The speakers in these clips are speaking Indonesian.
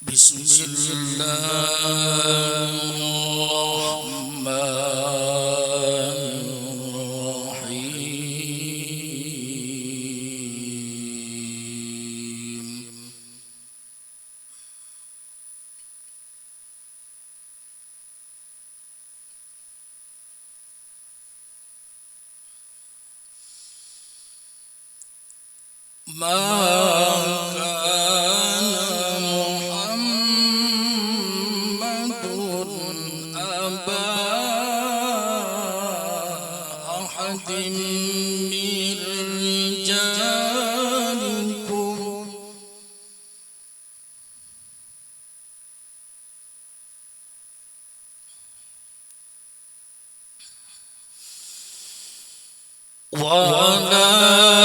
بسم الله الرحمن الرحيم ولكن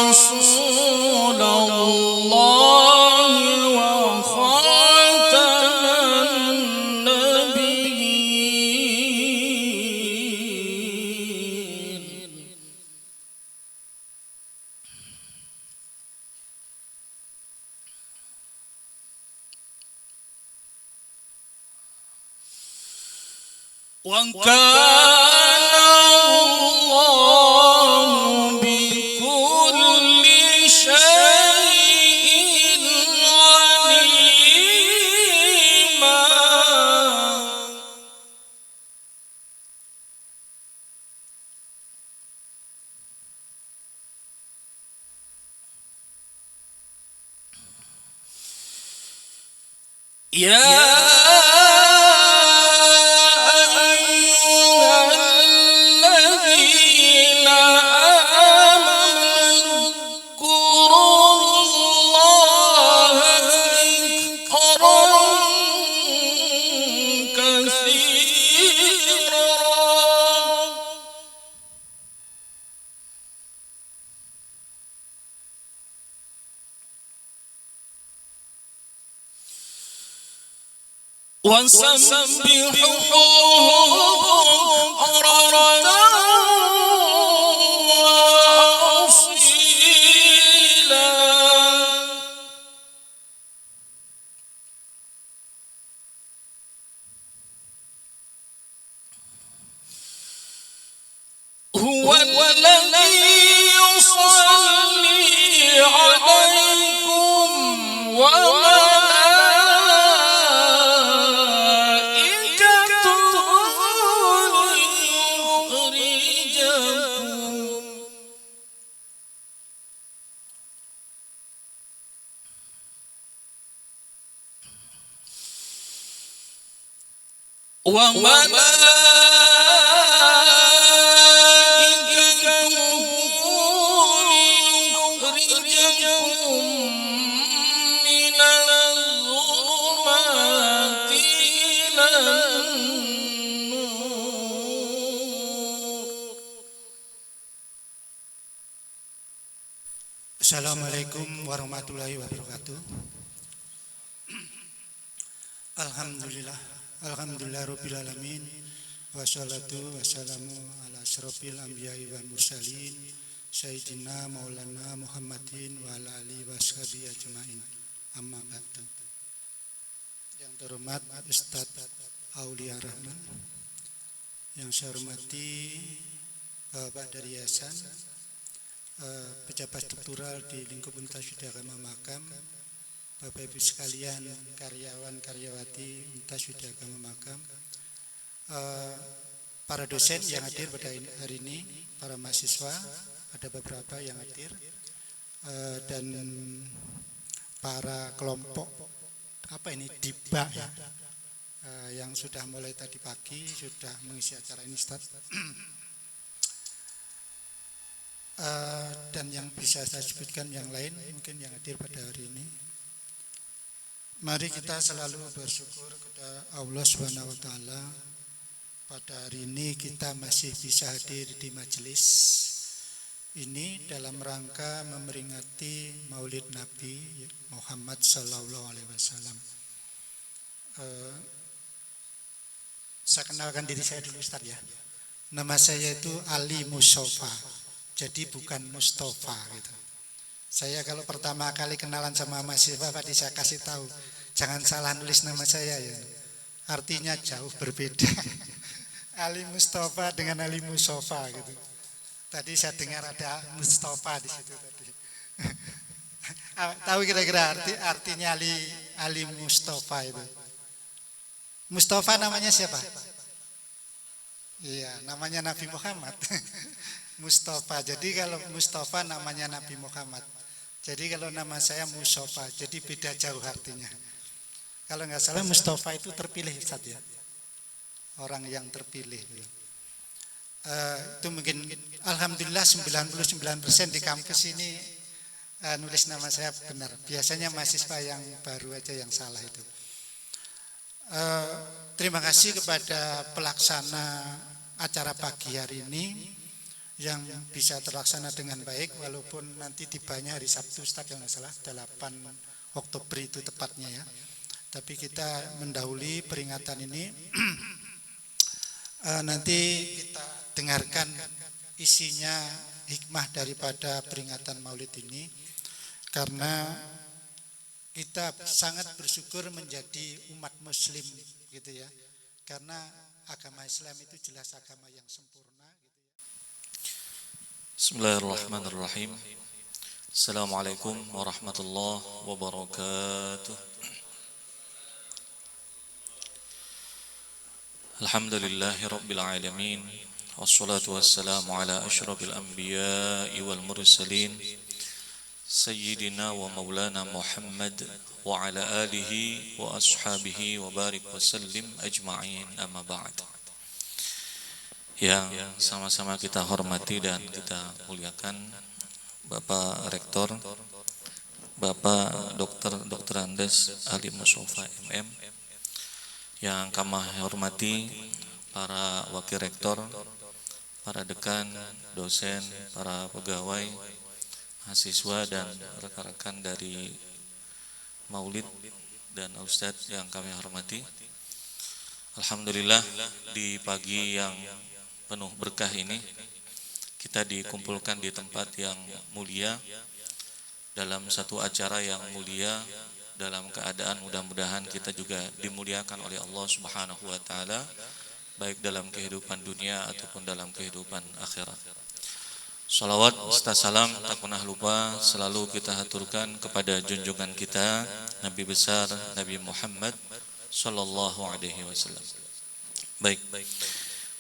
رسول الله وخاتم النبيين وكان الله بكل شيء عليما يا وسبحوه بكرة وأصيلا هو الذي يصلي عليكم وملائكته ليخرجكم من الظلمات إلى النور. Assalamualaikum warahmatullahi wabarakatuh. Alhamdulillah rabbil alamin. Wassalatu wassalamu ala asyrofil anbiya'i wal mursalin sayyidina maulana Muhammadin wa ala alihi washabihi ajmain. Amma ba'du. Yang terhormat Ustadz Aulia Rahman, yang saya hormati Bapak dari Yayasan, pejabat struktural di lingkup Untas Widagama Makam, Bapak Ibu sekalian, karyawan karyawati Untas Widagama Makam, para dosen yang hadir pada hari ini, para mahasiswa, ada beberapa yang hadir, dan para kelompok DIBA ya, yang sudah mulai tadi pagi sudah mengisi acara ini, Ustaz. Dan yang bisa saya sebutkan yang lain mungkin yang hadir pada hari ini. Mari kita selalu bersyukur kepada Allah Subhanahu wa taala. Pada hari ini kita masih bisa hadir di majelis ini dalam rangka memperingati Maulid Nabi Muhammad sallallahu alaihi wasallam. Saya kenalkan diri saya dulu, Ustaz ya. Nama saya itu Ali Mustafa. Jadi bukan Mustafa gitu. Saya kalau pertama kali kenalan sama mahasiswa tadi saya kasih tahu, jangan salah nulis nama saya ya. Artinya jauh berbeda. Ali Mustafa dengan Ali Musofa gitu. Tadi saya dengar ada Mustafa di situ tadi. Tahu kira-kira artinya Ali Mustafa itu? Mustafa namanya siapa? Iya, namanya Nabi Muhammad. Mustafa. Jadi kalau Mustafa namanya Nabi Muhammad. Jadi kalau nama saya Mustafa, jadi beda jauh artinya. Kalau nggak salah Mustafa itu terpilih Ustaz ya. Orang yang terpilih. Itu mungkin alhamdulillah 99% di kampus ini nulis nama saya benar. Biasanya mahasiswa yang baru aja yang salah itu. Terima kasih kepada pelaksana acara pagi hari ini yang bisa terlaksana dengan baik walaupun nanti tibanya hari Sabtu Ustaz yang nggak salah 8 Oktober itu tepatnya ya. Tapi kita mendahului peringatan ini. Nanti kita dengarkan isinya hikmah daripada peringatan Maulid ini karena kita sangat bersyukur menjadi umat muslim gitu ya. Karena agama Islam itu jelas agama yang sempurna. Bismillahirrahmanirrahim. Assalamualaikum warahmatullahi wabarakatuh. Alhamdulillahi rabbil alamin. Wassalatu wassalamu ala asyrafil anbiya'i wal mursalin Sayyidina wa maulana Muhammad wa ala alihi wa ashabihi wa barik wa sallim ajma'in amma ba'd. Yang sama-sama kita hormati dan kita muliakan Bapak Rektor, Bapak Dr. Andes Ali Musofa MM, yang kami hormati para wakil rektor, para dekan, dosen, para pegawai, mahasiswa dan rekan-rekan dari Maulid dan Ustadz yang kami hormati. Alhamdulillah di pagi yang penuh berkah ini kita dikumpulkan di tempat yang mulia dalam satu acara yang mulia dalam keadaan mudah-mudahan kita juga dimuliakan oleh Allah Subhanahu wa taala baik dalam kehidupan dunia ataupun dalam kehidupan akhirat. Salawat serta salam tak pernah lupa selalu kita haturkan kepada junjungan kita Nabi besar Nabi Muhammad sallallahu alaihi wasallam. Baik.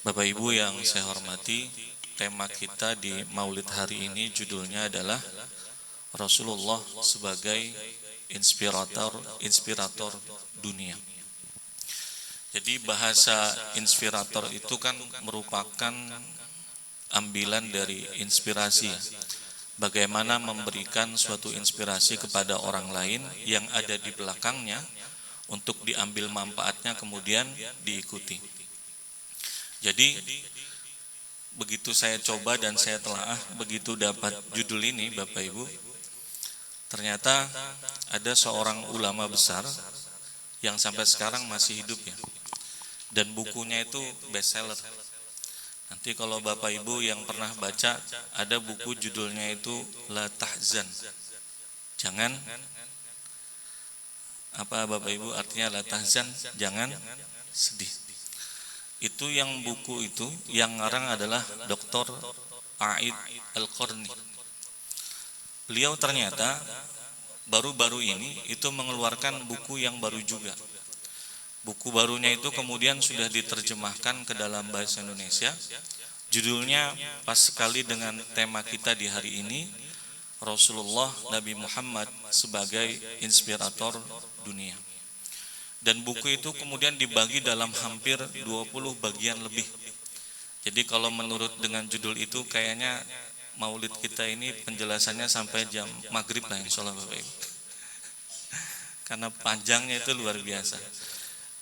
Bapak Ibu yang saya hormati, tema kita di Maulid hari ini judulnya adalah Rasulullah sebagai inspirator dunia. Jadi bahasa inspirator itu kan merupakan ambilan dari inspirasi. Bagaimana memberikan suatu inspirasi kepada orang lain yang ada di belakangnya untuk diambil manfaatnya kemudian diikuti. Jadi begitu saya coba dan saya telaah, begitu dapat judul ini Bapak Ibu, ternyata ada seorang ulama besar yang sampai sekarang masih hidup ya. Dan bukunya itu bestseller. Nanti kalau Bapak Ibu yang pernah baca, ada buku judulnya itu La Tahzan. Jangan, apa Bapak Ibu artinya La Tahzan? Jangan sedih. Itu yang buku itu yang ngarang adalah Dr. A'id Al-Qarni. Beliau ternyata baru-baru ini itu mengeluarkan buku yang baru juga. Buku barunya itu kemudian sudah diterjemahkan ke dalam bahasa Indonesia. Judulnya pas sekali dengan tema kita di hari ini, Rasulullah Nabi Muhammad sebagai inspirator dunia. Dan buku itu kemudian dibagi dalam hampir 20 bagian lebih. Jadi kalau menurut dengan judul itu kayaknya Maulid kita ini penjelasannya sampai jam maghrib lah insya Allah Bapak Ibu. Karena panjangnya itu luar biasa.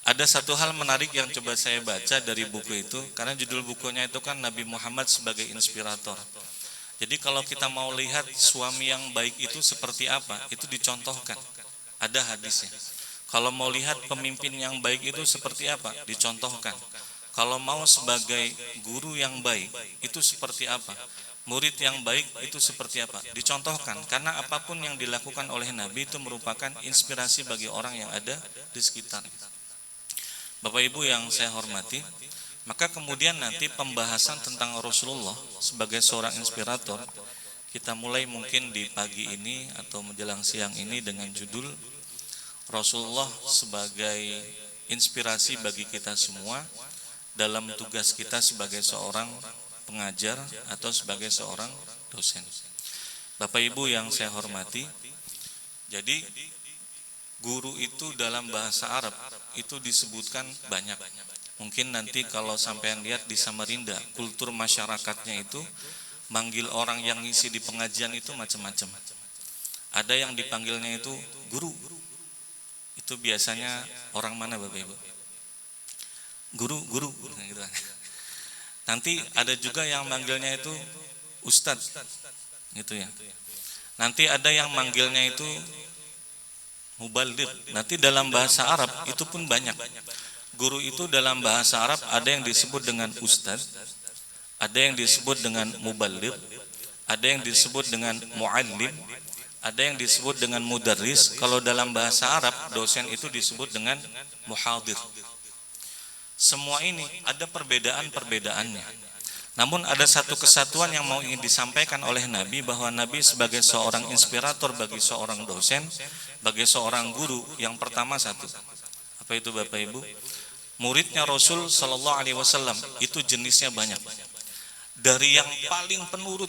Ada satu hal menarik yang coba saya baca dari buku itu, karena judul bukunya itu kan Nabi Muhammad sebagai inspirator. Jadi kalau kita mau lihat suami yang baik itu seperti apa, itu dicontohkan. Ada hadisnya. Kalau mau lihat pemimpin yang baik itu seperti apa, dicontohkan. Kalau mau sebagai guru yang baik, itu seperti apa. murid yang baik itu seperti apa? Dicontohkan, karena apapun yang dilakukan oleh Nabi itu merupakan inspirasi bagi orang yang ada di sekitar. Bapak Ibu yang saya hormati, maka kemudian nanti pembahasan tentang Rasulullah sebagai seorang inspirator kita mulai mungkin di pagi ini atau menjelang siang ini dengan judul Rasulullah sebagai inspirasi bagi kita semua dalam tugas kita sebagai seorang pengajar atau sebagai seorang dosen. Bapak Ibu yang saya hormati, jadi guru itu dalam bahasa Arab itu disebutkan banyak. Mungkin nanti kalau sampean lihat di Samarinda, kultur masyarakatnya itu manggil orang yang ngisi di pengajian itu macam-macam. Ada yang dipanggilnya itu guru. Itu biasanya orang mana Bapak Ibu? Guru gitu. Nanti ada juga yang manggilnya itu ustadz, gitu ya. Nanti ada yang manggilnya itu muballigh. Nanti dalam bahasa Arab itu pun banyak. Guru itu dalam bahasa Arab ada yang disebut dengan ustadz, ada yang disebut dengan muballigh, ada yang disebut dengan muallim, ada yang disebut dengan mudarris. Kalau dalam bahasa Arab dosen itu disebut dengan muhadir. Semua ini ada perbedaan-perbedaannya. Namun ada satu kesatuan yang mau ingin disampaikan oleh Nabi, bahwa Nabi sebagai seorang inspirator bagi seorang dosen, bagi seorang guru, yang pertama satu. Apa itu Bapak Ibu? Muridnya Rasul Sallallahu Alaihi Wasallam itu jenisnya banyak. Dari yang paling penurut,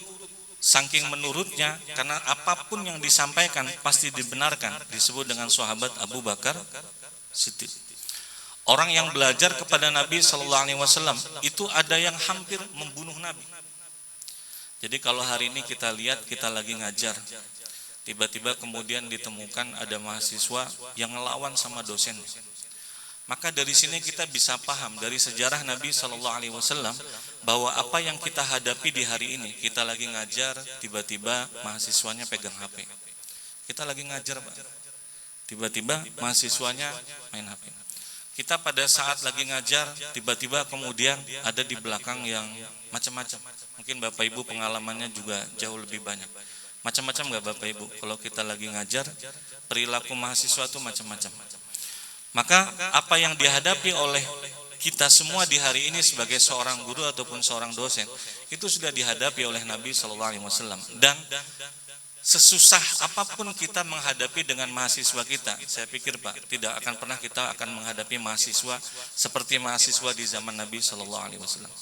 saking menurutnya, karena apapun yang disampaikan pasti dibenarkan, disebut dengan sahabat Abu Bakar Siddiq. Orang yang belajar kepada Nabi Sallallahu Alaihi Wasallam itu ada yang hampir membunuh Nabi. Jadi kalau hari ini kita lihat, kita lagi ngajar, tiba-tiba kemudian ditemukan ada mahasiswa yang ngelawan sama dosen. Maka dari sini kita bisa paham dari sejarah Nabi Sallallahu Alaihi Wasallam bahwa apa yang kita hadapi di hari ini, kita lagi ngajar, tiba-tiba mahasiswanya pegang HP. Kita lagi ngajar, Pak. Tiba-tiba mahasiswanya main HP. Kita pada saat lagi ngajar, tiba-tiba kemudian ada di belakang yang macam-macam. Mungkin Bapak Ibu pengalamannya juga jauh lebih banyak. Macam-macam nggak Bapak Ibu? Kalau kita lagi ngajar, perilaku mahasiswa itu macam-macam. Maka apa yang dihadapi oleh kita semua di hari ini sebagai seorang guru ataupun seorang dosen, itu sudah dihadapi oleh Nabi Sallallahu Alaihi Wasallam. Dan sesusah apapun kita menghadapi dengan mahasiswa kita, saya pikir Pak, tidak akan pernah kita akan menghadapi mahasiswa seperti mahasiswa di zaman Nabi Sallallahu Alaihi Wasallam.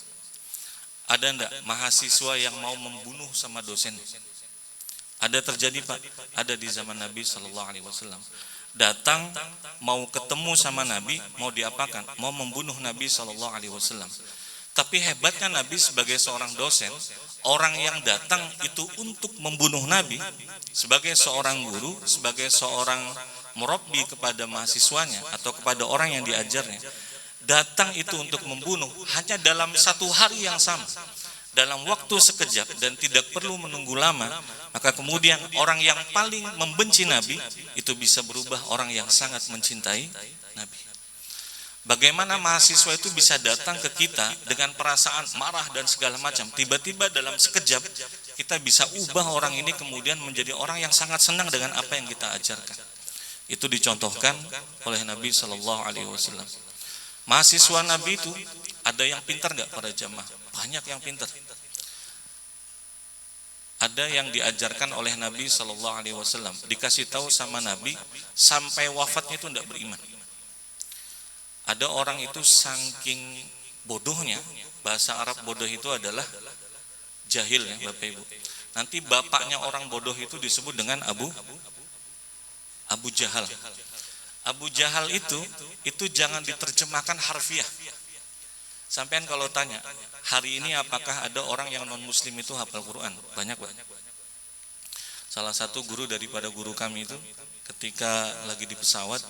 Ada enggak mahasiswa yang mau membunuh sama dosen? Ada terjadi Pak, ada di zaman Nabi Sallallahu Alaihi Wasallam. Datang mau ketemu sama Nabi, mau diapakan? Mau membunuh Nabi Sallallahu Alaihi Wasallam. Tapi hebatnya Nabi sebagai seorang dosen, orang yang datang itu untuk membunuh Nabi, sebagai seorang guru, sebagai seorang murabbi kepada mahasiswanya atau kepada orang yang diajarnya, datang itu untuk membunuh hanya dalam satu hari yang sama, dalam waktu sekejap dan tidak perlu menunggu lama. Maka kemudian orang yang paling membenci Nabi itu bisa berubah orang yang sangat mencintai Nabi. Bagaimana mahasiswa itu bisa datang ke kita dengan perasaan marah dan segala macam, tiba-tiba dalam sekejap kita bisa ubah orang ini kemudian menjadi orang yang sangat senang dengan apa yang kita ajarkan. Itu dicontohkan oleh Nabi Sallallahu Alaihi Wasallam. Mahasiswa Nabi itu ada yang pintar nggak para jamaah? Banyak yang pintar. Ada yang diajarkan oleh Nabi Sallallahu Alaihi Wasallam, dikasih tahu sama Nabi sampai wafatnya itu tidak beriman. Ada orang itu saking bodohnya, bahasa Arab bodoh itu adalah jahil ya Bapak Ibu. Nanti bapaknya orang bodoh itu disebut dengan Abu Jahal. Abu Jahal itu jangan diterjemahkan harfiah. Sampean kalau tanya, hari ini apakah ada orang yang non muslim itu hafal Quran? Banyak banget. Salah satu guru daripada guru kami itu ketika lagi di pesawat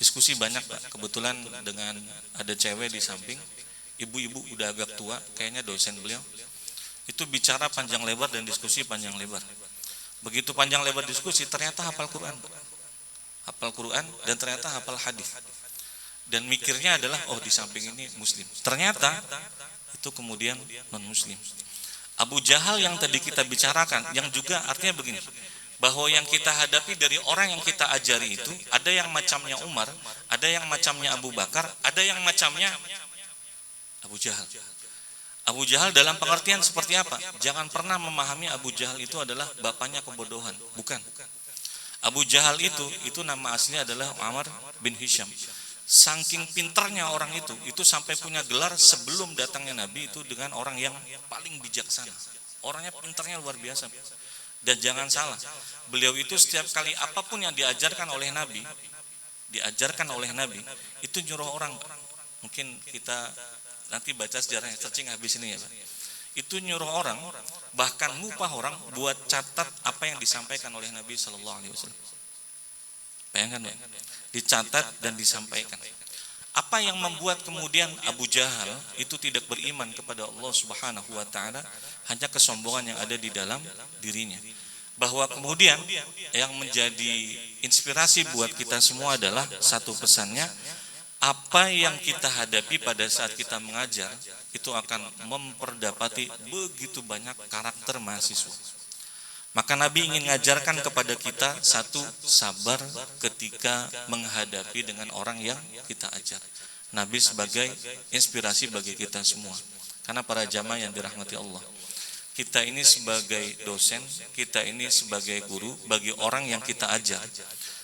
diskusi banyak Pak. Kebetulan dengan ada cewek di samping, ibu-ibu udah agak tua, kayaknya dosen beliau. Itu bicara panjang lebar dan diskusi panjang lebar. Begitu panjang lebar diskusi, ternyata hafal Quran. Hafal Quran dan ternyata hafal hadis. Dan mikirnya adalah, oh di samping ini muslim. Ternyata itu kemudian non muslim. Abu Jahal yang tadi kita bicarakan, yang juga artinya begini, bahwa yang kita hadapi dari orang yang kita ajari itu, ada yang macamnya Umar, ada yang macamnya Abu Bakar, ada yang macamnya Abu Jahal. Abu Jahal dalam pengertian seperti apa? Jangan pernah memahami Abu Jahal itu adalah bapaknya kebodohan, bukan. Abu Jahal itu nama aslinya adalah Amr bin Hisham. Saking pinternya orang itu sampai punya gelar sebelum datangnya Nabi itu dengan orang yang paling bijaksana. Orangnya pinternya luar biasa. Dan jangan salah, beliau itu setiap kali apapun yang diajarkan oleh Nabi, itu nyuruh orang. Mungkin kita nanti baca sejarahnya, searching habis ini ya Pak. Itu nyuruh orang, bahkan ngupah orang buat catat apa yang disampaikan oleh Nabi Sallallahu Alaihi Wasallam. Bayangkan ya, dicatat dan disampaikan. Apa yang membuat kemudian Abu Jahal itu tidak beriman kepada Allah Subhanahu wa taala? Hanya kesombongan yang ada di dalam dirinya. Bahwa kemudian yang menjadi inspirasi buat kita semua adalah satu pesannya, apa yang kita hadapi pada saat kita mengajar itu akan memperdapati begitu banyak karakter mahasiswa. Maka Nabi ingin mengajarkan kepada kita satu, sabar ketika menghadapi dengan orang yang kita ajar. Nabi sebagai inspirasi bagi kita semua. Karena para jamaah yang dirahmati Allah, kita ini sebagai dosen, kita ini sebagai guru bagi orang yang kita ajar.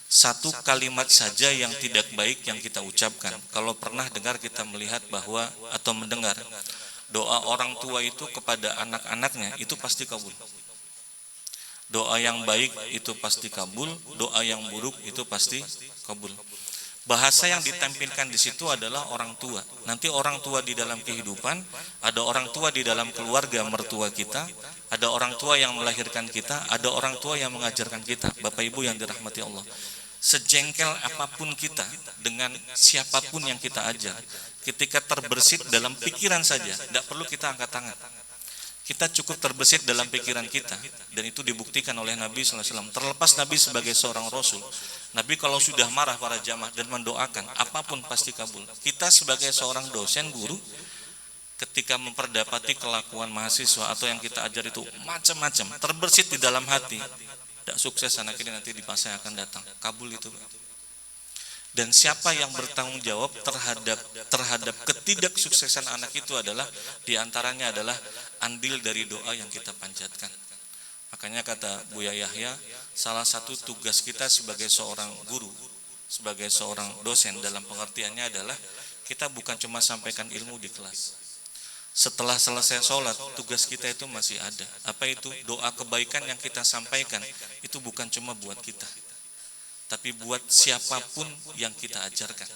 Satu kalimat saja yang tidak baik yang kita ucapkan, kalau pernah dengar kita melihat bahwa atau mendengar doa orang tua itu kepada anak-anaknya itu pasti kabul. Doa yang baik itu pasti kabul, doa yang buruk itu pasti kabul. Bahasa yang ditampilkan di situ adalah orang tua. Nanti orang tua di dalam kehidupan, ada orang tua di dalam keluarga mertua kita, ada orang tua yang melahirkan kita, ada orang tua yang mengajarkan kita. Bapak Ibu yang dirahmati Allah, sejengkel apapun kita dengan siapapun yang kita ajar, ketika terbersit dalam pikiran saja, tidak perlu kita angkat tangan. Kita cukup terbesit dalam pikiran kita, dan itu dibuktikan oleh Nabi SAW. Terlepas Nabi sebagai seorang Rasul, Nabi kalau sudah marah para jamaah dan mendoakan, apapun pasti kabul. Kita sebagai seorang dosen, guru, ketika memperdapati kelakuan mahasiswa atau yang kita ajar itu macam-macam, terbesit di dalam hati, tidak sukses anak ini nanti di masa yang akan datang, kabul itu. Dan siapa yang bertanggung jawab terhadap ketidaksuksesan anak itu adalah, diantaranya adalah andil dari doa yang kita panjatkan. Makanya kata Buya Yahya, salah satu tugas kita sebagai seorang guru, sebagai seorang dosen dalam pengertiannya adalah kita bukan cuma sampaikan ilmu di kelas. Setelah selesai sholat, tugas kita itu masih ada. Apa itu? Doa kebaikan yang kita sampaikan itu bukan cuma buat kita, tapi buat siapapun yang kita ajarkan.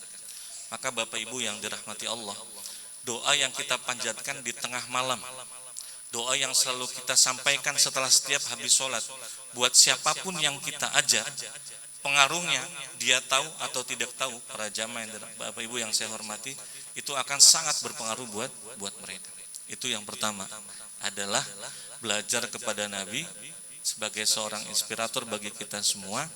Maka Bapak Ibu yang dirahmati Allah, doa yang kita panjatkan di tengah malam, doa yang selalu kita sampaikan setelah setiap habis sholat, buat siapapun yang kita ajar, pengaruhnya dia tahu atau tidak tahu, para jamaah yang Bapak Ibu yang saya hormati, itu akan sangat berpengaruh buat mereka. Itu yang pertama, adalah belajar kepada Nabi sebagai seorang inspirator bagi kita semua,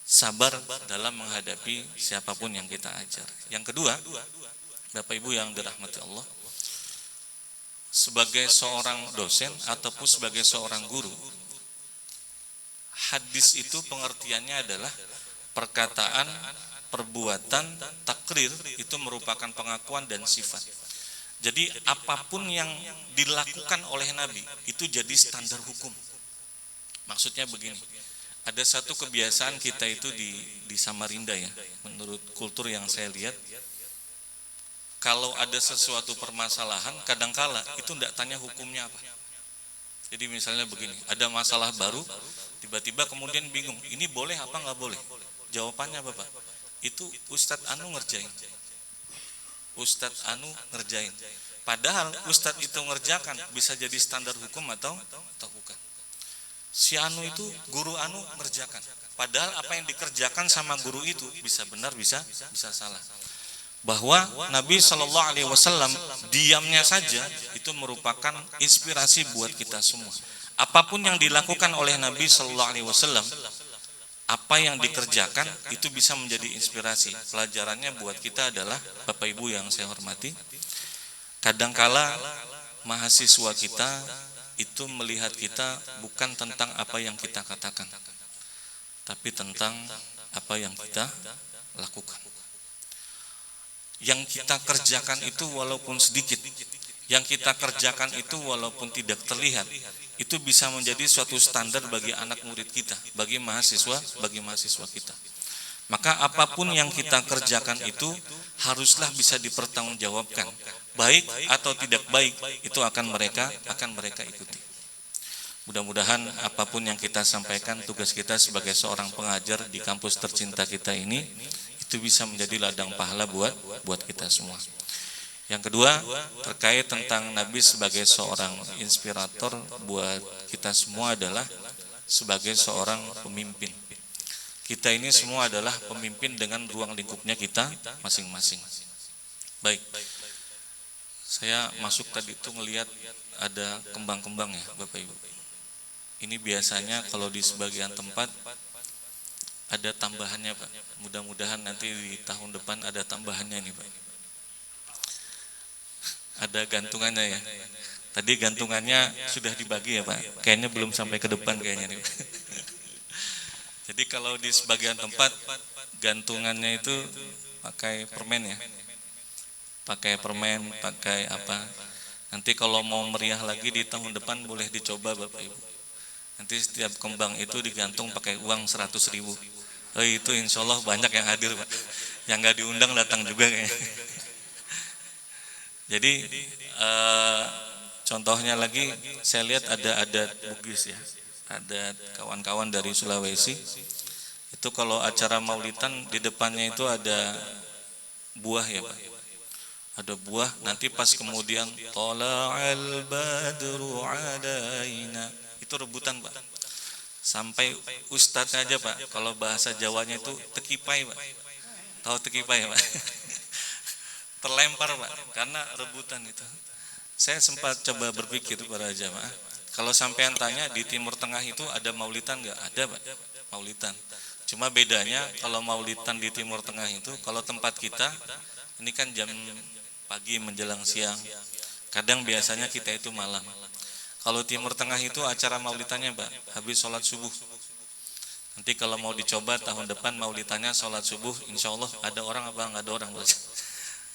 sabar dalam menghadapi siapapun yang kita ajar. Yang kedua, Bapak Ibu yang dirahmati Allah, sebagai seorang dosen ataupun sebagai seorang guru, hadis itu pengertiannya adalah perkataan, perbuatan, takrir, itu merupakan pengakuan dan sifat. Jadi apapun yang dilakukan oleh Nabi itu jadi standar hukum. Maksudnya begini, ada satu kebiasaan kita itu di Samarinda ya, menurut kultur yang saya lihat, kalau ada sesuatu permasalahan, kadangkala itu tidak tanya hukumnya apa. Jadi misalnya begini, ada masalah baru, tiba-tiba kemudian bingung, ini boleh apa nggak boleh? Jawabannya Bapak, itu Ustadz Anu ngerjain. Ustadz Anu ngerjain. Padahal Ustadz itu ngerjakan bisa jadi standar hukum atau bukan. Si Anu itu, guru Anu ngerjakan. Padahal apa yang dikerjakan sama guru itu bisa benar, bisa salah. Bahwa Nabi Shallallahu Alaihi Wasallam diamnya saja itu merupakan inspirasi buat kita semua. Apapun yang dilakukan oleh Nabi Shallallahu Alaihi Wasallam, apa yang dikerjakan itu bisa menjadi inspirasi. Pelajarannya buat kita adalah, Bapak Ibu yang saya hormati, kadangkala mahasiswa kita itu melihat kita bukan tentang apa yang kita katakan, tapi tentang apa yang kita lakukan. Yang kita kerjakan itu walaupun sedikit, yang kita kerjakan itu walaupun tidak terlihat, itu bisa menjadi suatu standar bagi anak murid kita, bagi mahasiswa kita. Maka apapun yang kita kerjakan itu haruslah bisa dipertanggungjawabkan, baik atau tidak baik, itu akan mereka ikuti. Mudah-mudahan apapun yang kita sampaikan, tugas kita sebagai seorang pengajar di kampus tercinta kita ini, itu bisa menjadi ladang pahala buat kita semua. Yang kedua, terkait tentang Nabi sebagai seorang inspirator buat kita semua adalah sebagai seorang pemimpin. Kita ini semua adalah pemimpin dengan ruang lingkupnya kita masing-masing. Baik, saya masuk tadi itu ngelihat ada kembang-kembang ya Bapak Ibu. Ini biasanya kalau di sebagian tempat ada tambahannya Pak. Mudah-mudahan nanti di tahun depan ada tambahannya nih Pak. Ada gantungannya ya. Tadi gantungannya sudah dibagi ya Pak. Kayaknya belum sampai ke depan kayaknya nih Pak. Jadi kalau di sebagian tempat gantungannya itu pakai permen ya. Pakai permen, pakai apa. Nanti kalau mau meriah lagi di tahun depan boleh dicoba Bapak Ibu. Nanti setiap kembang itu digantung pakai uang 100.000. Itu insya Allah banyak yang hadir Pak. Yang nggak diundang datang juga kayaknya. Jadi contohnya lagi saya lihat ada adat Bugis ya. Ada kawan-kawan dari Sulawesi, itu kalau acara maulidan di depannya itu ada buah ya Pak. Ada buah, nanti pas kemudian Tola'al badru alaina, itu rebutan Pak. Sampai ustadznya aja Pak, kalau bahasa Jawanya itu tekipai Pak. Tahu tekipai Pak? Terlempar Pak, karena rebutan itu. Saya sempat coba berpikir para jamaah, kalau sampean tanya di Timur Tengah itu ada maulidan nggak? Ada Pak, maulidan. Cuma bedanya kalau maulidan di Timur Tengah itu, kalau tempat kita ini kan jam pagi menjelang siang, kadang biasanya kita itu malam. Kalau Timur Tengah itu acara maulidannya Pak, habis sholat subuh. Nanti kalau mau dicoba tahun depan maulidannya sholat subuh, insya Allah ada orang apa nggak ada orang.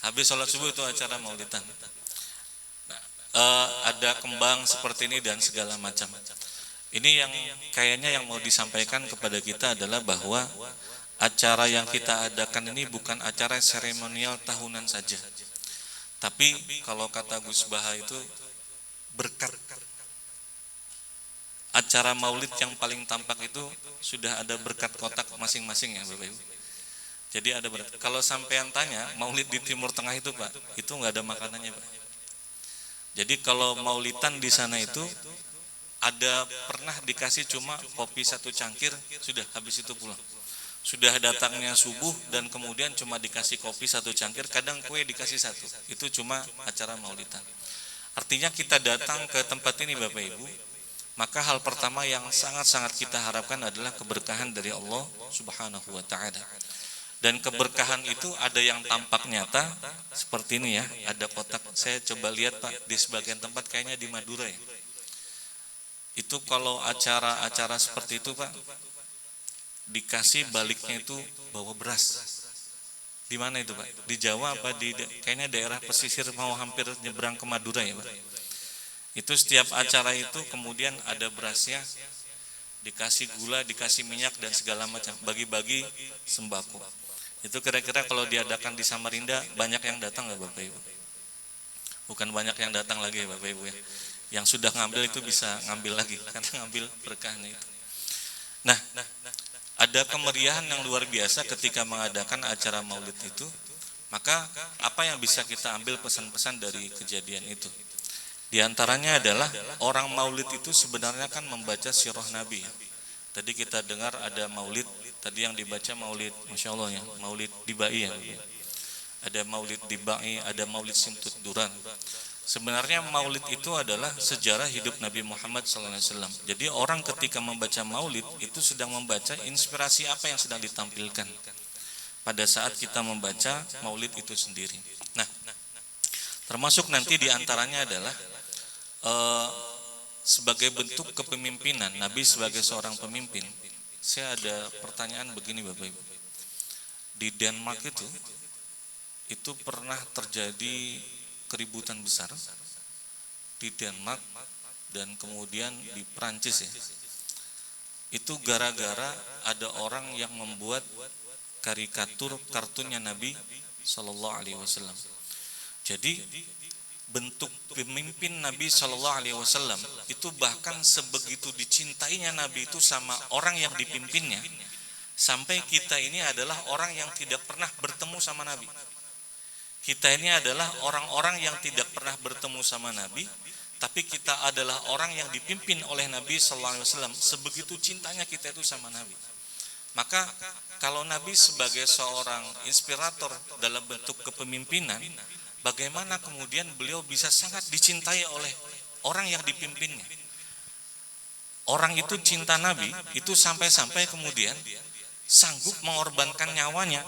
Habis sholat subuh itu acara maulidan. Ada kembang seperti ini dan segala macam. Ini yang kayaknya yang mau disampaikan kepada kita adalah bahwa acara yang kita adakan ini bukan acara seremonial tahunan saja. Tapi kalau kata Gus Baha itu berkat. Acara maulid yang paling tampak itu sudah ada berkat kotak masing-masing ya Bapak Ibu. Jadi ada berkat. Kalau sampean tanya maulid di Timur Tengah itu Pak, itu nggak ada makanannya Pak. Jadi kalau maulidan di sana itu ada pernah dikasih cuma kopi 1 cangkir, sudah habis itu pulang. Sudah datangnya subuh dan kemudian cuma dikasih kopi 1 cangkir, kadang kue dikasih 1. Itu cuma acara maulidan. Artinya kita datang ke tempat ini Bapak Ibu, maka hal pertama yang sangat-sangat kita harapkan adalah keberkahan dari Allah Subhanahu wa taala. Dan keberkahan itu ada yang tampak nyata seperti ini ya, ada kotak. Saya coba lihat Pak di sebagian tempat kayaknya di Madura ya. Itu kalau acara-acara seperti itu Pak, dikasih baliknya itu bawa beras. Di mana itu Pak? Di Jawa apa di kayaknya daerah pesisir mau hampir nyebrang ke Madura ya Pak. Itu setiap acara itu kemudian ada berasnya, dikasih gula, dikasih minyak dan segala macam, bagi-bagi sembako. Itu kira-kira kalau diadakan di Samarinda banyak yang datang nggak Bapak Ibu? Bukan banyak yang datang lagi ya Bapak Ibu ya. Yang sudah ngambil itu bisa ngambil lagi karena ngambil berkahnya itu. Nah, ada kemeriahan yang luar biasa ketika mengadakan acara maulid itu. Maka apa yang bisa kita ambil pesan-pesan dari kejadian itu? Di antaranya adalah orang maulid itu sebenarnya kan membaca sirah Nabi. Tadi kita dengar ada maulid, tadi yang dibaca maulid, Masya Allah ya, maulid dibai ya. Ada maulid dibai, ada maulid simtud duran. Sebenarnya maulid itu adalah sejarah hidup Nabi Muhammad SAW. Jadi orang ketika membaca maulid itu sedang membaca inspirasi apa yang sedang ditampilkan pada saat kita membaca maulid itu sendiri. Nah, termasuk nanti diantaranya adalah sebagai bentuk kepemimpinan, Nabi sebagai seorang pemimpin. Saya ada pertanyaan begini Bapak Ibu. Di Denmark itu pernah terjadi keributan besar di Denmark dan kemudian di Prancis ya. Itu gara-gara ada orang yang membuat karikatur kartunnya Nabi Shallallahu Alaihi Wasallam. Jadi bentuk pemimpin Nabi Shallallahu Alaihi Wasallam itu bahkan sebegitu dicintainya Nabi itu sama orang yang dipimpinnya, sampai kita ini adalah orang yang tidak pernah bertemu sama Nabi. Kita ini adalah orang-orang yang tidak pernah bertemu sama Nabi, tapi kita adalah orang yang dipimpin oleh Nabi Sallallahu Alaihi Wasallam. Sebegitu cintanya kita itu sama Nabi. Maka kalau Nabi sebagai seorang inspirator dalam bentuk kepemimpinan, bagaimana kemudian beliau bisa sangat dicintai oleh orang yang dipimpinnya? Orang itu cinta Nabi, itu sampai-sampai kemudian sanggup mengorbankan nyawanya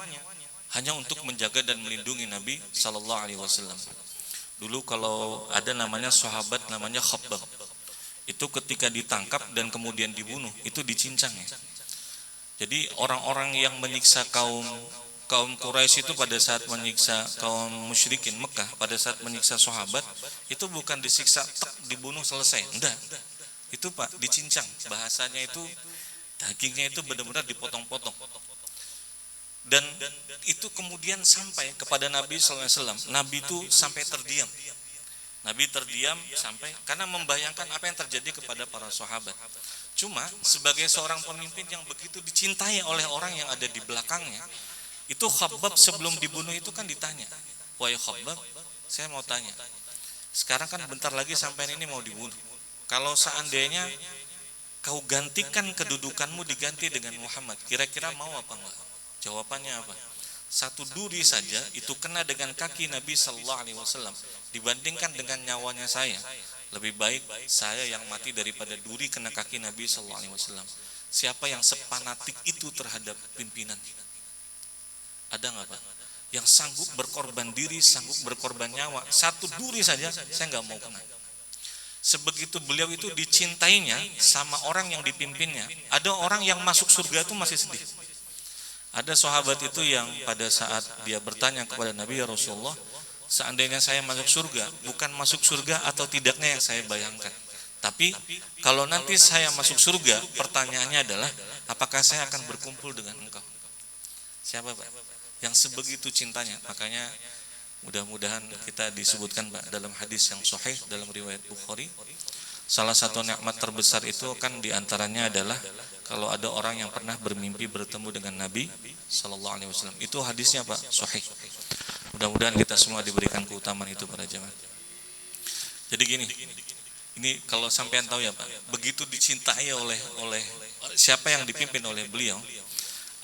hanya untuk menjaga dan melindungi Nabi Sallallahu Alaihi Wasallam. Dulu kalau ada namanya sahabat namanya Khabbab, itu ketika ditangkap dan kemudian dibunuh, itu dicincang ya. Jadi orang-orang yang menyiksa kaum Quraisy itu pada saat menyiksa kaum musyrikin Mekah, pada saat menyiksa sahabat, itu bukan disiksa tek dibunuh selesai, enggak. Itu Pak, dicincang. Bahasanya itu dagingnya itu benar-benar dipotong-potong. Dan itu kemudian sampai kepada Nabi SAW. Nabi itu sampai terdiam. Nabi terdiam sampai karena membayangkan apa yang terjadi kepada para sahabat. Cuma sebagai seorang pemimpin yang begitu dicintai oleh orang yang ada di belakangnya, itu Khabbab sebelum dibunuh itu kan ditanya, "Wahai Khabbab, saya mau tanya. Sekarang kan bentar lagi sampai ini mau dibunuh. Kalau seandainya kau gantikan kedudukanmu diganti dengan Muhammad, kira-kira mau apa enggak?" Jawabannya apa? Satu duri saja itu kena dengan kaki Nabi Sallallahu Alaihi Wasallam dibandingkan dengan nyawanya saya. Lebih baik saya yang mati daripada duri kena kaki Nabi Sallallahu Alaihi Wasallam. Siapa yang sepanatik itu terhadap pimpinan? Ada nggak Pak? Yang sanggup berkorban diri, sanggup berkorban nyawa. Satu duri saja saya nggak mau kena. Sebegitu beliau itu dicintainya sama orang yang dipimpinnya. Ada orang yang masuk surga itu masih sedih. Ada sahabat itu yang pada saat dia bertanya kepada Nabi, "Ya Rasulullah, seandainya saya masuk surga, bukan masuk surga atau tidaknya yang saya bayangkan. Tapi kalau nanti saya masuk surga, pertanyaannya adalah apakah saya akan berkumpul dengan engkau?" Siapa Pak? Yang sebegitu cintanya. Makanya mudah-mudahan kita disebutkan Pak dalam hadis yang sahih dalam riwayat Bukhari, salah satu nikmat terbesar itu kan diantaranya adalah kalau ada orang yang pernah bermimpi bertemu dengan Nabi Sallallahu Alaihi Wasallam. Itu hadisnya Pak sahih. Mudah-mudahan kita semua diberikan keutamaan itu para jemaah. Jadi gini, ini kalau sampean tahu ya Pak, begitu dicintai oleh siapa yang dipimpin oleh beliau.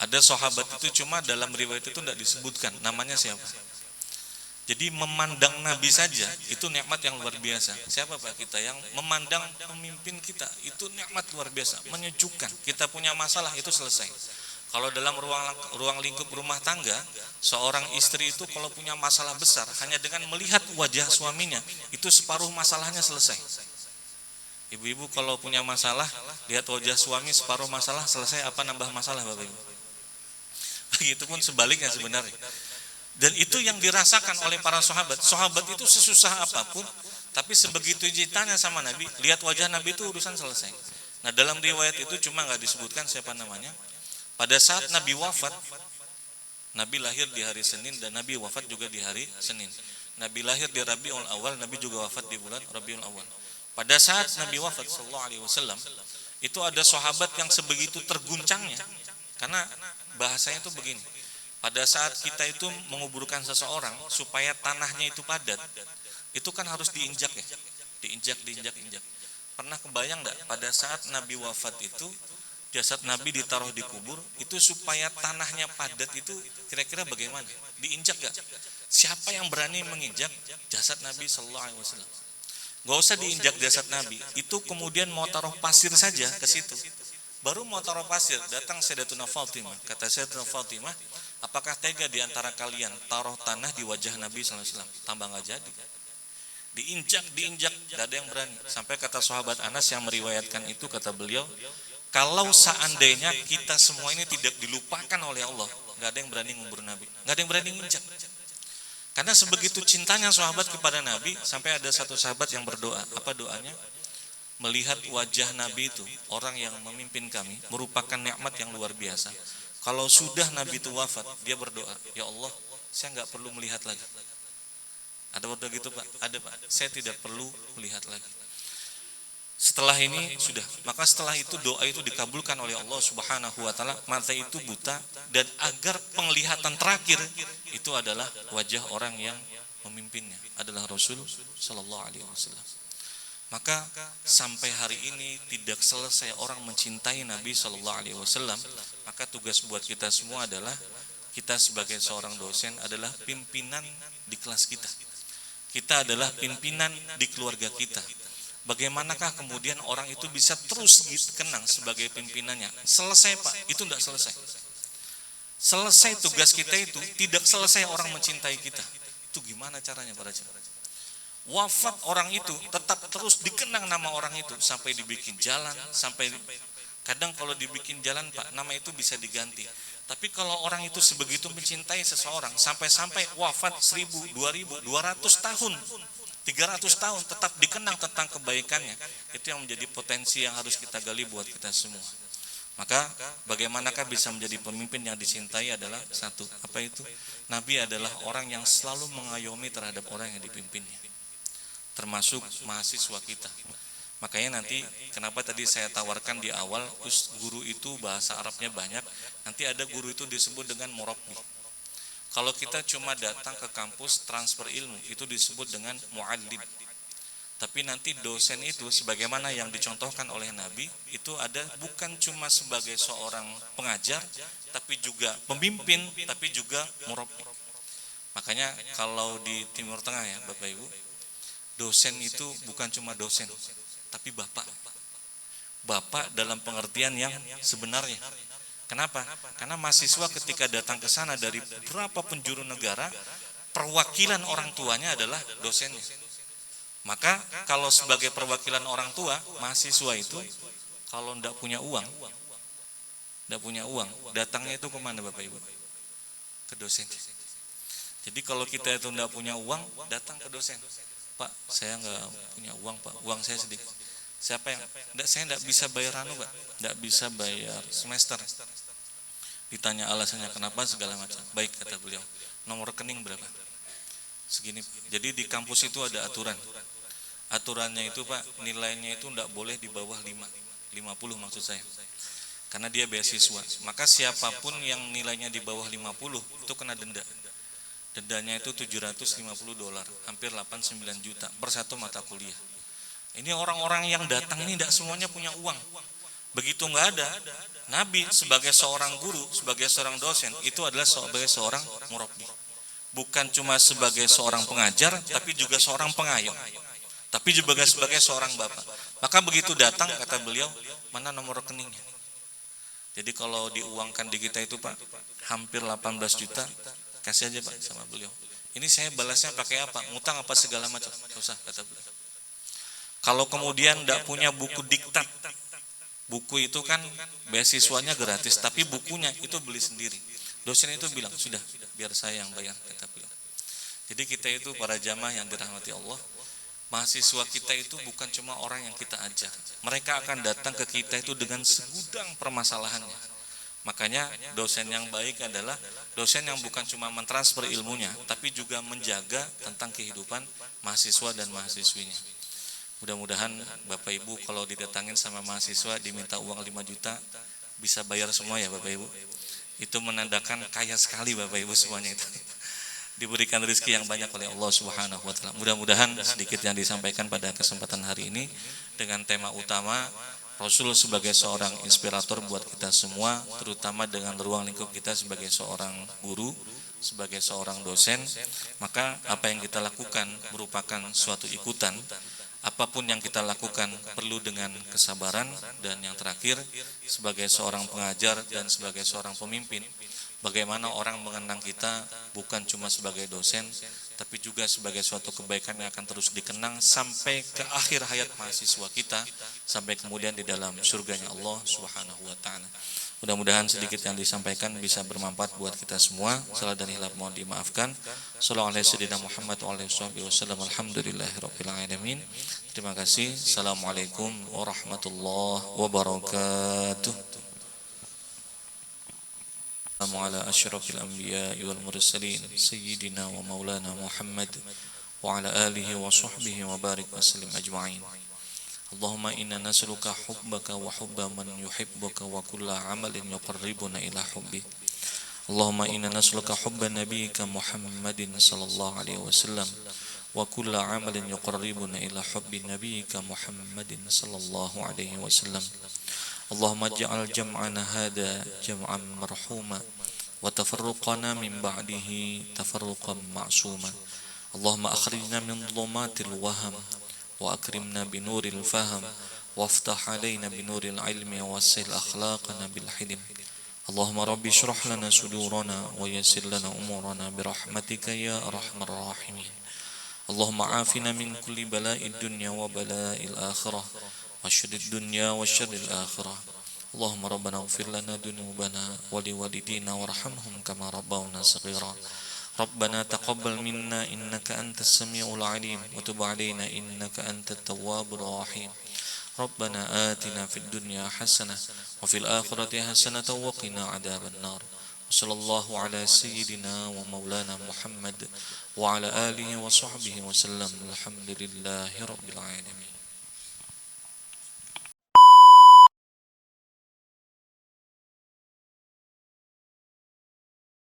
Ada sahabat itu cuma dalam riwayat itu tidak disebutkan namanya siapa. Jadi memandang Nabi saja itu nikmat yang luar biasa. Siapa Pak kita yang memandang pemimpin kita itu nikmat luar biasa, menyejukkan. Kita punya masalah itu selesai. Kalau dalam ruang lingkup rumah tangga, seorang istri itu kalau punya masalah besar hanya dengan melihat wajah suaminya itu separuh masalahnya selesai. Ibu-ibu kalau punya masalah lihat wajah suami separuh masalah selesai, apa nambah masalah Bapak Ibu? Begitupun sebaliknya sebenarnya. Dan itu yang dirasakan oleh para sahabat. Sahabat itu sesusah apapun, tapi sebegitu cintanya sama Nabi, lihat wajah Nabi itu urusan selesai. Nah dalam riwayat itu cuma nggak disebutkan siapa namanya. Pada saat Nabi wafat, Nabi lahir di hari Senin dan Nabi wafat juga di hari Senin. Nabi lahir di Rabiul Awal, Nabi juga wafat di bulan Rabiul Awal. Pada saat Nabi wafat Sallallahu Alaihi Wasallam, itu ada sahabat yang sebegitu terguncangnya, karena bahasanya itu begini. Pada saat kita itu menguburkan seseorang supaya tanahnya itu padat, itu kan harus diinjak ya, diinjak. Pernah kebayang enggak pada saat Nabi wafat itu jasad Nabi ditaruh di kubur, itu supaya tanahnya padat itu kira-kira bagaimana? Diinjak enggak? Siapa yang berani menginjak jasad Nabi Sallallahu Alaihi Wasallam? Gak usah diinjak jasad Nabi, itu kemudian mau taruh pasir saja ke situ. Baru mau taruh pasir, datang Sayyidatuna Fatimah. Kata Sayyidatuna Fatimah, apakah tega di antara kalian taruh tanah di wajah Nabi Sallallahu Alaihi Wasallam? Tambah nggak jadi. diinjak, gak ada yang berani. Sampai kata sahabat Anas yang meriwayatkan itu, kata beliau, kalau seandainya kita semua ini tidak dilupakan oleh Allah, gak ada yang berani ngubur Nabi, gak ada yang berani nginjak. Karena sebegitu cintanya sahabat kepada Nabi, sampai ada satu sahabat yang berdoa. Apa doanya? Melihat wajah Nabi itu, orang yang memimpin kami, merupakan nikmat yang luar biasa. Kalau sudah Nabi itu wafat, dia berdoa, ya Allah, saya nggak perlu melihat lagi. Ada berdoa gitu Pak? Ada Pak. Saya tidak perlu melihat lagi. Setelah ini sudah, maka setelah itu doa itu dikabulkan oleh Allah Subhanahu wa taala, mata itu buta, dan agar penglihatan terakhir itu adalah wajah orang yang memimpinnya, adalah Rasul sallallahu alaihi wasallam. Maka sampai hari ini tidak selesai orang mencintai Nabi sallallahu alaihi wasallam, maka tugas buat kita semua adalah kita sebagai seorang dosen adalah pimpinan di kelas kita. Kita adalah pimpinan di keluarga kita. Bagaimanakah kemudian orang itu bisa terus dikenang sebagai pimpinannya? Selesai Pak, itu tidak selesai. Selesai tugas kita itu, tidak selesai orang mencintai kita. Itu gimana caranya para jemaah? Wafat orang itu tetap terus dikenang nama orang itu, sampai dibikin jalan, sampai kadang kalau dibikin jalan Pak, nama itu bisa diganti. Tapi kalau orang itu sebegitu mencintai seseorang, sampai-sampai wafat 1000, 2000, 200 tahun, 300 tahun tetap dikenang tentang kebaikannya, itu yang menjadi potensi yang harus kita gali buat kita semua. Maka bagaimanakah bisa menjadi pemimpin yang dicintai adalah satu, apa itu? Nabi adalah orang yang selalu mengayomi terhadap orang yang dipimpinnya, termasuk mahasiswa kita. Makanya nanti kenapa tadi saya tawarkan di awal, guru itu bahasa Arabnya banyak, nanti ada guru itu disebut dengan murabbi. Kalau kita cuma datang ke kampus transfer ilmu, itu disebut dengan muallim. Tapi nanti dosen itu sebagaimana yang dicontohkan oleh Nabi, itu ada bukan cuma sebagai seorang pengajar, tapi juga pemimpin, tapi juga murabbi. Makanya kalau di Timur Tengah ya Bapak Ibu, dosen itu bukan cuma dosen, tapi bapak dalam pengertian yang sebenarnya. Kenapa? Karena mahasiswa ketika datang ke sana dari berapa penjuru negara, perwakilan orang tuanya adalah dosennya. Maka kalau sebagai perwakilan orang tua, mahasiswa itu kalau tidak punya uang, datangnya itu kemana Bapak Ibu? Ke dosen. Jadi kalau kita itu tidak punya uang, datang ke dosen. Pak, saya nggak punya uang Pak, uang saya sedikit. Siapa yang? Saya nggak bisa bayar Pak, nggak bisa bayar semester. Ditanya alasannya kenapa segala macam. Baik kata beliau, nomor rekening berapa? Segini. Jadi di kampus itu ada aturan. Aturannya itu Pak, nilainya itu nggak boleh di bawah 50 maksud saya. Karena dia beasiswa. Maka siapapun yang nilainya di bawah 50 itu kena denda. Dendanya itu $750, hampir 8-9 juta per satu mata kuliah. Ini orang-orang yang datang ini tidak semuanya punya uang. Begitu nggak ada, Nabi sebagai seorang guru, sebagai seorang dosen, itu adalah sebagai seorang murabbi. Bukan cuma sebagai seorang pengajar, tapi juga seorang pengayom. Tapi juga sebagai seorang bapak. Maka begitu datang, kata beliau, mana nomor rekeningnya? Jadi kalau diuangkan di kita itu Pak, hampir 18 juta, kasih aja Pak sama beliau. Ini saya balasnya pakai apa? Ngutang apa segala macam? Susah kata beliau. Kalau kemudian tidak punya buku diktat, buku itu kan beasiswanya gratis, tapi bukunya itu beli sendiri. Dosen itu bilang, sudah biar saya yang bayar kata beliau. Jadi kita itu para jamaah yang dirahmati Allah, mahasiswa kita itu bukan cuma orang yang kita ajar. Mereka akan datang ke kita itu dengan segudang permasalahannya. Makanya dosen yang baik adalah dosen yang bukan cuma mentransfer ilmunya, tapi juga menjaga tentang kehidupan mahasiswa dan mahasiswinya. Mudah-mudahan Bapak Ibu kalau didatangin sama mahasiswa diminta uang 5 juta, bisa bayar semua ya Bapak Ibu. Itu menandakan kaya sekali Bapak Ibu semuanya itu. Diberikan rezeki yang banyak oleh Allah Subhanahu wa taala. Mudah-mudahan sedikit yang disampaikan pada kesempatan hari ini dengan tema utama Rasul sebagai seorang inspirator buat kita semua, terutama dengan ruang lingkup kita sebagai seorang guru, sebagai seorang dosen. Maka apa yang kita lakukan merupakan suatu ikutan. Apapun yang kita lakukan perlu dengan kesabaran. Dan yang terakhir, sebagai seorang pengajar dan sebagai seorang pemimpin, bagaimana orang mengenang kita bukan cuma sebagai dosen, tapi juga sebagai suatu kebaikan yang akan terus dikenang sampai ke akhir hayat mahasiswa kita, sampai kemudian di dalam surganya Allah Subhanahu wa taala. Mudah-mudahan sedikit yang disampaikan bisa bermanfaat buat kita semua. Salah dan hilaf mohon dimaafkan. Sallallahu alaihi wasallam Muhammad wa alaihi wasallam. Alhamdulillahirabbil alamin. Terima kasih. Assalamualaikum warahmatullahi wabarakatuh. Assalamu ala asyrafil anbiya wal mursalin sayyidina wa maulana Muhammad wa ala alihi wa sahbihi wa barik wa sallim ajma'in. Allahumma inna nas'aluka hubbaka wa hubba man yuhibbuka wa kulla amalin yuqarribuna ila hubbik. Allahumma inna nas'aluka hubba nabiyyika Muhammadin sallallahu alaihi wasallam wa kulla amalin yuqarribuna ila hubbi nabiyyika Muhammadin sallallahu alaihi wasallam. Allahumma ij'al jam'ana hadha jam'an marhuma wa tafarruqana min ba'dihi tafarruqan ma'suma. Allahumma akhrijna min dhulumatil waham وأكرمنا بنور الفهم وافتح علينا بنور العلم ووسل أخلاقنا بالحلم. اللهم رب اشرح لنا صدورنا ويسر لنا أمورنا برحمتك يا أرحم الراحمين. اللهم عافنا من كل بلاء الدنيا وبلاء الآخرة وشر الدنيا وشر الآخرة. اللهم ربنا اغفر لنا ذنوبنا ولوالدينا وارحمهم كما ربونا صغيرا. ربنا تقبل منا إنك أنت السميع العليم وتب علينا إنك أنت التواب الرحيم. ربنا آتنا في الدنيا حسنة وفي الآخرة حسنة وقنا عذاب النار. وصلى الله على سيدنا ومولانا محمد وعلى آله وصحبه وسلم. الحمد لله رب العالمين.